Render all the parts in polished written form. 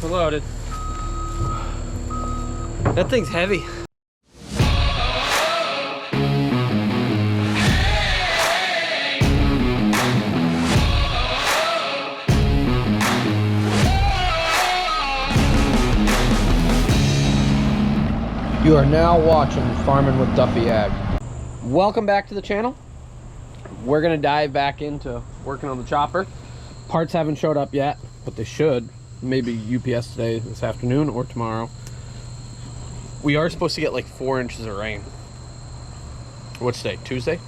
We're loaded. That thing's heavy. You are now watching Farming with Duffy Ag. Welcome back to the channel. We're gonna dive back into working on the chopper. Parts haven't showed up yet, but they should. Maybe UPS today, this afternoon, or tomorrow. We are supposed to get like 4 inches of rain. What's today? Tuesday?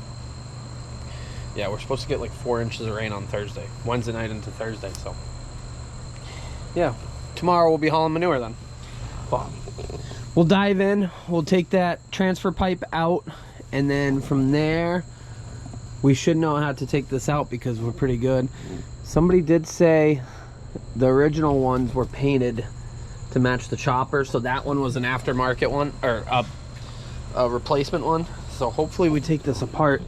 Yeah, we're supposed to get like 4 inches of rain on Thursday. Wednesday night into Thursday, so. Yeah, tomorrow we'll be hauling manure then. But we'll dive in, we'll take that transfer pipe out, and then from there, we should know how to take this out because we're pretty good. Somebody did say the original ones were painted to match the chopper, so that one was an aftermarket one, or a replacement one. So hopefully we take this apart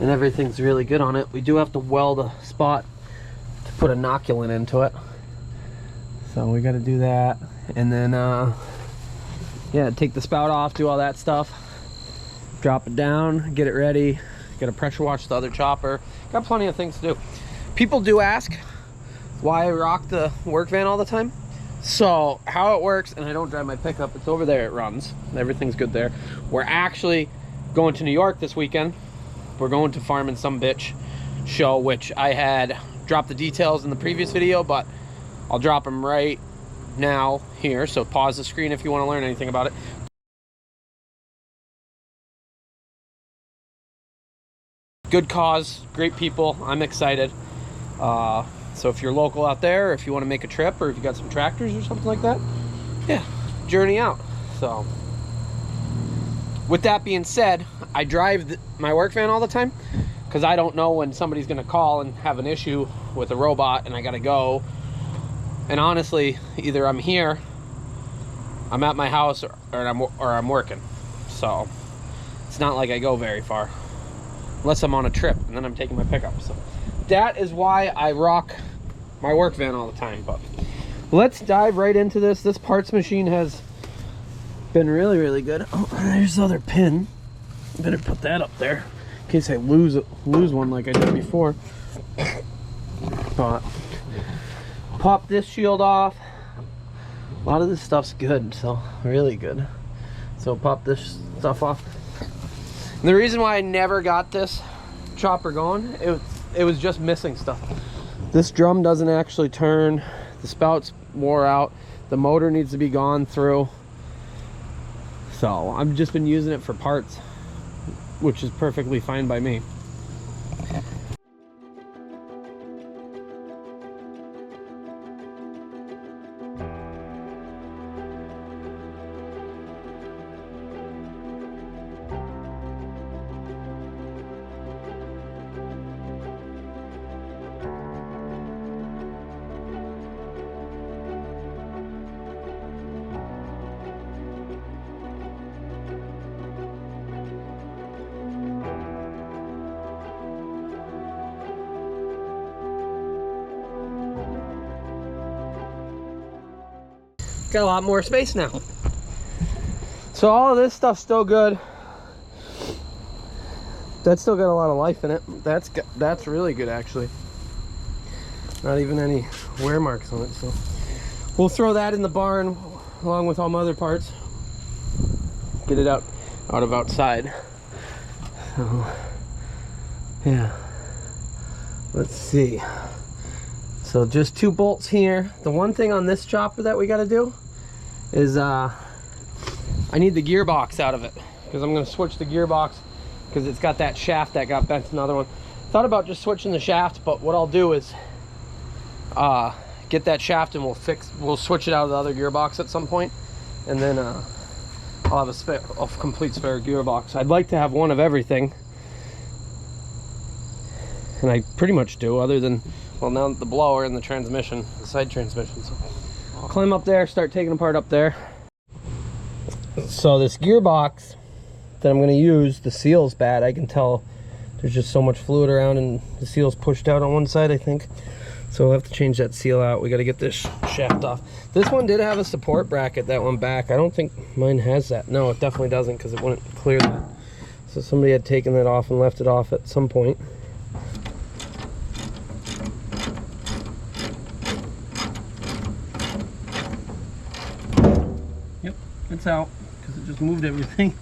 and everything's really good on it. We do have to weld a spot to put inoculant into it. So we got to do that. And then, yeah, take the spout off, do all that stuff. Drop it down, get it ready. Got to pressure wash the other chopper. Got plenty of things to do. People do ask why I rock the work van all the time. So how it works, and I don't drive my pickup, it's over there, it runs. Everything's good there. We're actually going to New York this weekend. We're going to Farming Some Bitch show, which I had dropped the details in the previous video, but I'll drop them right now here. So pause the screen if you want to learn anything about it. Good cause, great people, I'm excited. So if you're local out there, or if you want to make a trip, or if you got some tractors or something like that, yeah, journey out. So with that being said, I drive my work van all the time because I don't know when somebody's going to call and have an issue with a robot and I got to go. And honestly, either I'm here, I'm at my house, or I'm working. So it's not like I go very far unless I'm on a trip, and then I'm taking my pickup. So that is why I rock my work van all the time. But let's dive right into this. This parts machine has been really, really good. Oh, there's the other pin. Better put that up there in case I lose one like I did before. But pop this shield off. A lot of this stuff's good, so really good. So pop this stuff off. And the reason why I never got this chopper going, it was just missing stuff. This drum doesn't actually turn. The spout's wore out. The motor needs to be gone through. So I've just been using it for parts, which is perfectly fine by me. Got a lot more space now. So all of this stuff's still good. That's still got a lot of life in it. That's really good actually. Not even any wear marks on it. So we'll throw that in the barn along with all my other parts. Get it out of outside. So yeah. Let's see. So just 2 bolts here. The one thing on this chopper that we got to do is I need the gearbox out of it because I'm going to switch the gearbox because it's got that shaft that got bent. Another one. Thought about just switching the shaft, but what I'll do is get that shaft and we'll switch it out of the other gearbox at some point, and then I'll have a complete spare gearbox. I'd like to have one of everything, and I pretty much do, other than, well, now the blower and the transmission, the side transmission. So I'll climb up there, start taking apart up there. So this gearbox that I'm going to use, the seal's bad. I can tell there's just so much fluid around and the seal's pushed out on one side, I think. So we'll have to change that seal out. We got to get this shaft off. This one did have a support bracket that went back. I don't think mine has that. No, it definitely doesn't, because it wouldn't clear that. So somebody had taken that off and left it off at some point. Yep, it's out because it just moved everything.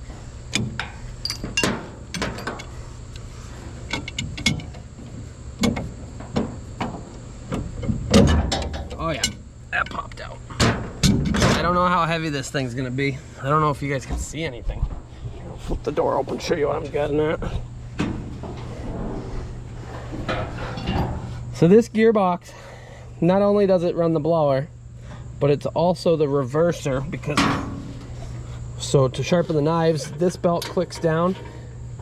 Oh yeah, that popped out. I don't know how heavy this thing's gonna be. I don't know if you guys can see anything. I'll flip the door open, show you what I'm getting at. So this gearbox, not only does it run the blower, but it's also the reverser, because so to sharpen the knives, this belt clicks down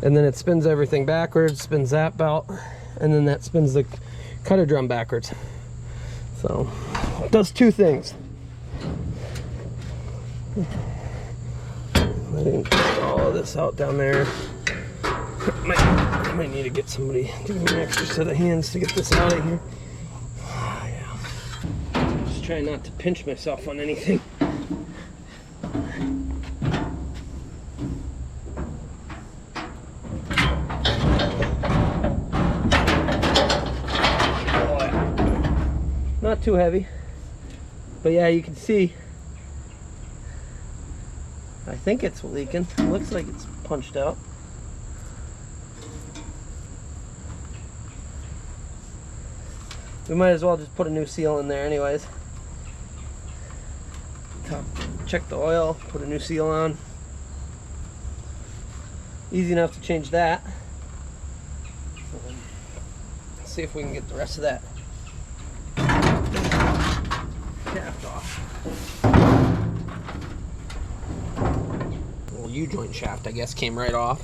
and then it spins everything backwards, spins that belt, and then that spins the cutter drum backwards. So it does two things. I didn't get all of this out down there. I might need to get somebody to give me an extra set of hands to get this out of here. Oh, yeah. Just trying not to pinch myself on anything. Not too heavy, but yeah, you can see, I think it's leaking. It looks like it's punched out. We might as well just put a new seal in there anyways. Check the oil, put a new seal on. Easy enough to change that. Let's see if we can get the rest of that shaft off. Well, U-joint shaft, I guess, came right off.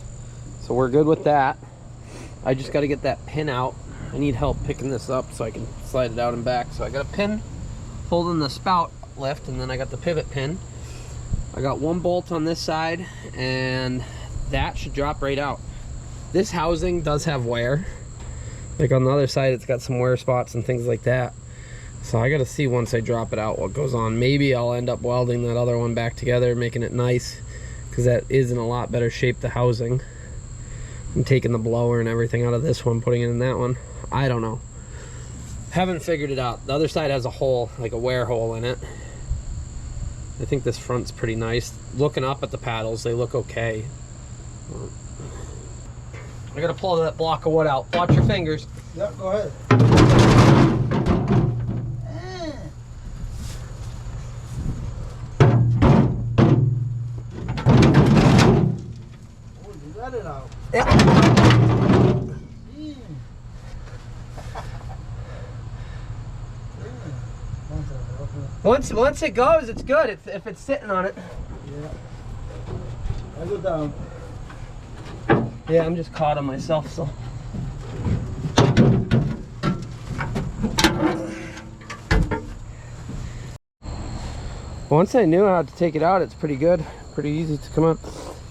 So we're good with that. I just got to get that pin out. I need help picking this up so I can slide it out and back. So I got a pin holding the spout lift, and then I got the pivot pin. I got one bolt on this side, and that should drop right out. This housing does have wear. Like on the other side, it's got some wear spots and things like that. So I gotta see once I drop it out what goes on. Maybe I'll end up welding that other one back together, making it nice, because that is in a lot better shape, the housing. I'm taking the blower and everything out of this one, putting it in that one. I don't know. Haven't figured it out. The other side has a hole, like a wear hole in it. I think this front's pretty nice. Looking up at the paddles, they look okay. I gotta pull that block of wood out. Watch your fingers. Yep, go ahead. Oh, you got it out. Yeah. Once it goes, it's good. If it's sitting on it. Yeah. I go down. Yeah, I'm just caught on myself, so. Once I knew how to take it out, it's pretty good. Pretty easy to come out.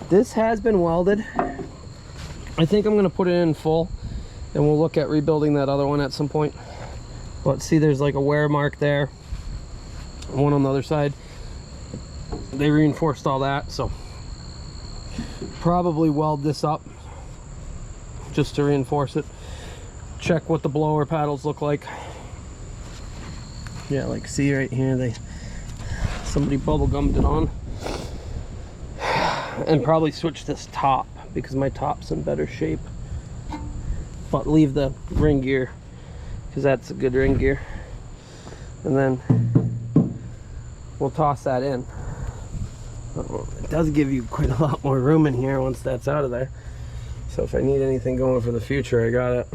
This has been welded. I think I'm gonna put it in full, and we'll look at rebuilding that other one at some point. But see, there's like a wear mark there. One on the other side. They reinforced all that, so probably weld this up just to reinforce it. Check what the blower paddles look like. Yeah, like see right here, somebody bubble gummed it on. And probably switch this top, because my top's in better shape. But leave the ring gear, because that's a good ring gear. And then we'll toss that in. It does give you quite a lot more room in here once that's out of there. So if I need anything going for the future, I got it.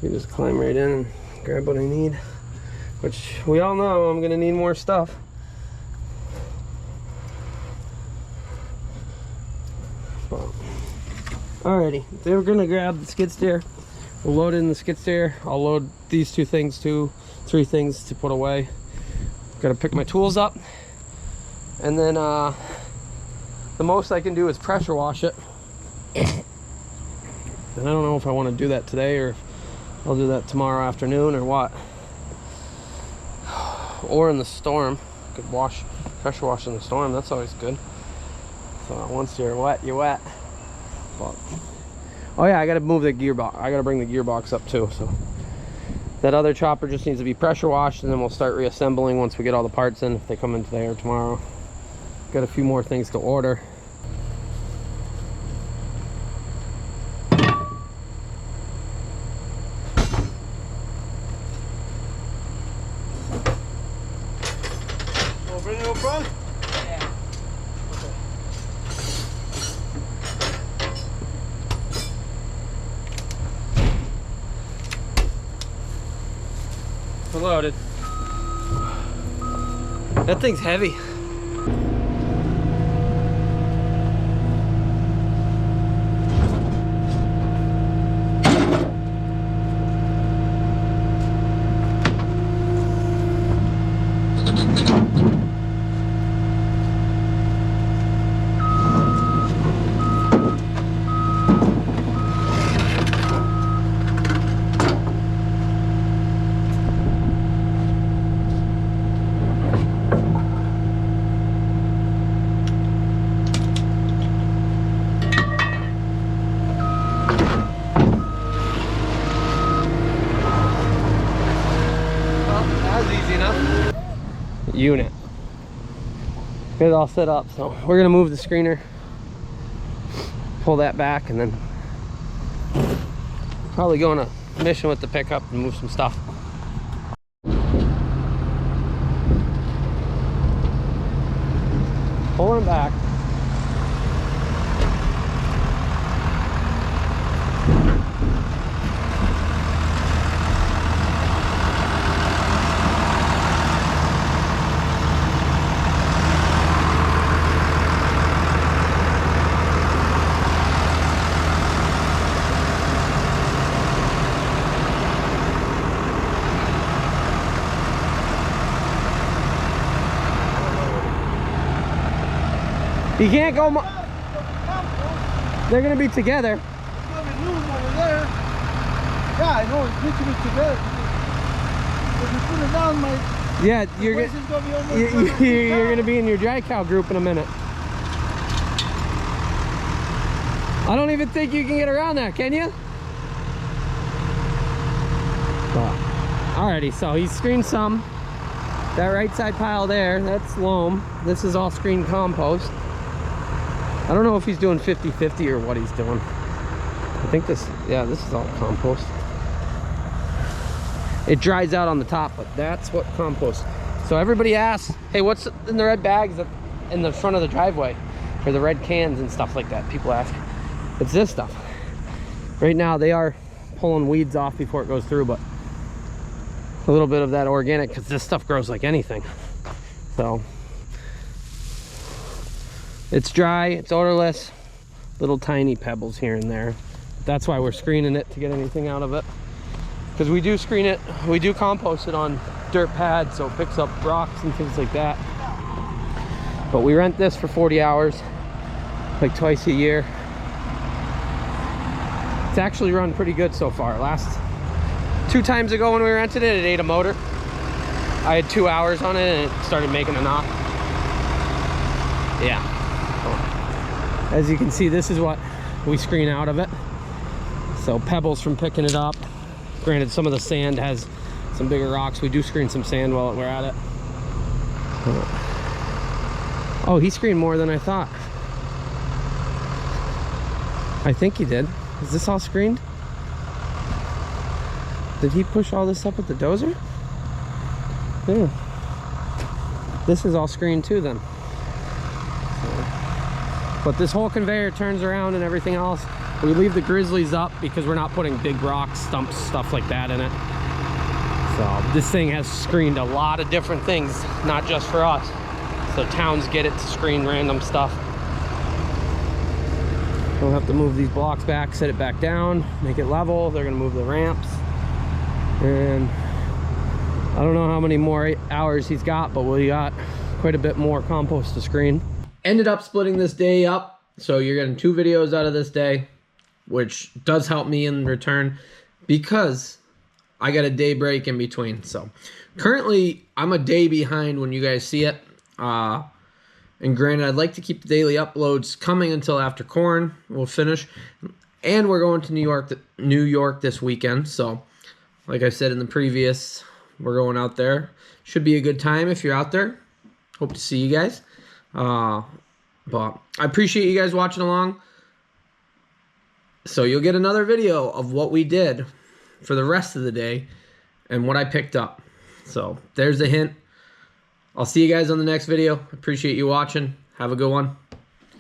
You just climb right in and grab what I need. Which we all know I'm gonna need more stuff. Alrighty, they were gonna grab the skid steer. We'll load in the skid steer. I'll load these two things too, 3 things to put away. Gotta pick my tools up, and then the most I can do is pressure wash it. And I don't know if I want to do that today or if I'll do that tomorrow afternoon or what. or in the storm. Could pressure wash in the storm. That's always good. So once you're wet, you're wet. But, oh yeah, I gotta move the gearbox. I gotta bring the gearbox up too. So that other chopper just needs to be pressure washed, and then we'll start reassembling once we get all the parts in, if they come in today or tomorrow. Got a few more things to order. Bring it up front? Yeah. We're loaded. That thing's heavy. Unit. Get it all set up, so we're gonna move the screener, pull that back, and then probably go on a mission with the pickup and move some stuff. Pulling it back. You can't go. They're gonna be together. There's gonna be room over there. Yeah, I know. It's literally together. If you put it down, my Yeah, you're place is gonna be almost. you're gonna be in your dry cow group in a minute. I don't even think you can get around that, can you? Alrighty, so he's screened some. That right side pile there, that's loam. This is all screened compost. I don't know if he's doing 50-50 or what he's doing. I think this, yeah, this is all compost. It dries out on the top, but that's what compost. So everybody asks, hey, what's in the red bags in the front of the driveway? Or the red cans and stuff like that. People ask. It's this stuff. Right now they are pulling weeds off before it goes through, but a little bit of that organic, because this stuff grows like anything. So it's dry, it's odorless, little tiny pebbles here and there. That's why we're screening it, to get anything out of it. Because we do screen it, we do compost it on dirt pads, so it picks up rocks and things like that. But we rent this for 40 hours, like twice a year. It's actually run pretty good so far. Last 2 times ago when we rented it, it ate a motor. I had 2 hours on it and it started making a knot. Yeah. As you can see, this is what we screen out of it. So pebbles from picking it up. Granted, some of the sand has some bigger rocks. We do screen some sand while we're at it. Oh, he screened more than I thought. I think he did. Is this all screened? Did he push all this up with the dozer? Yeah. This is all screened too then. But this whole conveyor turns around and everything else. We leave the grizzlies up because we're not putting big rocks, stumps, stuff like that in it. So this thing has screened a lot of different things, not just for us. So towns get it to screen random stuff. We'll have to move these blocks back, set it back down, make it level. They're gonna move the ramps. And I don't know how many more hours he's got, but we got quite a bit more compost to screen. Ended up splitting this day up, so you're getting 2 videos out of this day, which does help me in return because I got a day break in between. So Currently, I'm a day behind when you guys see it. And granted, I'd like to keep the daily uploads coming until after corn. We'll finish. And we're going to New York this weekend. So, like I said in the previous, we're going out there. Should be a good time if you're out there. Hope to see you guys. But I appreciate you guys watching along. So you'll get another video of what we did for the rest of the day and what I picked up. So there's a hint. I'll see you guys on the next video. Appreciate you watching. Have a good one.